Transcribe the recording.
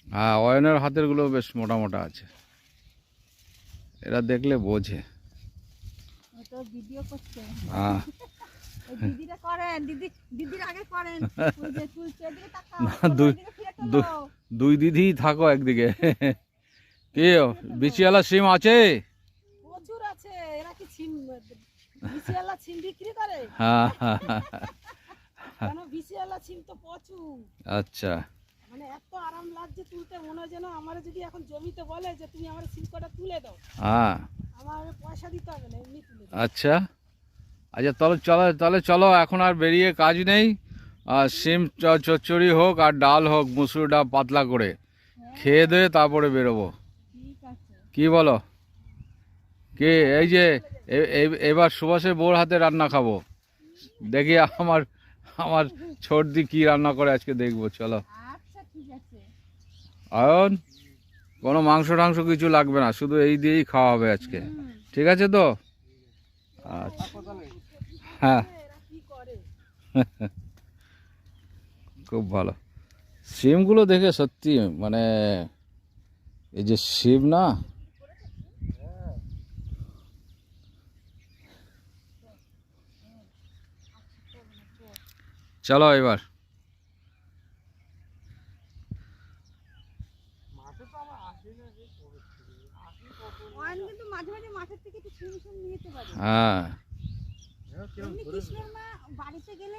হ্যাঁ, অয়নের হাতের গুলো বেশ মোটা মোটা আছে, এরা দেখলে বোঝে। ও তো ভিডিও করছে। হ্যাঁ। এই দিদিরা করেন, দিদির আগে করেন। ওই যে তুলছে, এদিকে তাকাও, না, তোলো, দুই এদিকে ফিরে তোলো। দু- দুই দিদি থাকো একদিকে। কি এদিকে ফিরে তোলো। বিচিয়ালা সিম আছে? প্রচুর আছে। এরা কি ছিম বিসিআলা ছিম বিক্রি করে? হ্যাঁ, হ্যাঁ, হ্যাঁ। কেন বিসিআলা ছিম তো প্রচুর। আচ্ছা। মানে এত আরাম লাগছে তুলতে, মনে হয় যেন আমার যদি এখন জমিতে বলে যে তুমি আমার সিম কটা তুলে দাও, হ্যাঁ, আমার পয়সা দিতে হবে না, এমনি তুলে দাও। আচ্ছা। আচ্ছা, তাহলে চলো, এখন আর বেরিয়ে কাজ নেই। আর সিম চচ্চড়ি হোক আর ডাল হোক, মুসুর ডাল পাতলা করে খেয়ে দিয়ে তারপরে বেরোবো। ঠিক আছে। কি বলো? কি এই যে এবার সুভাষের বউর হাতে রান্না খাবো, দেখি আমার আমার ছোটদি কি রান্না করে আজকে দেখবো। চলো। আচ্ছা ঠিক আছে। আয়ন, কোনো মাংস টাংস কিছু লাগবে না, শুধু এই দিয়েই খাওয়া হবে আজকে। ঠিক আছে তো? আচ্ছা। হ্যাঁ। এরা কি করে? খুব ভালো। সিমগুলো দেখে সত্যি মানে, এই যে সিম না, চলো এবার। অয়ন কিন্তু মাঝে মাঝে মাঠের থেকে একটু সিম নিয়ে যেতে পারে। হ্যাঁ। এমনি কৃষ্ণের মা বাড়িতে গেলে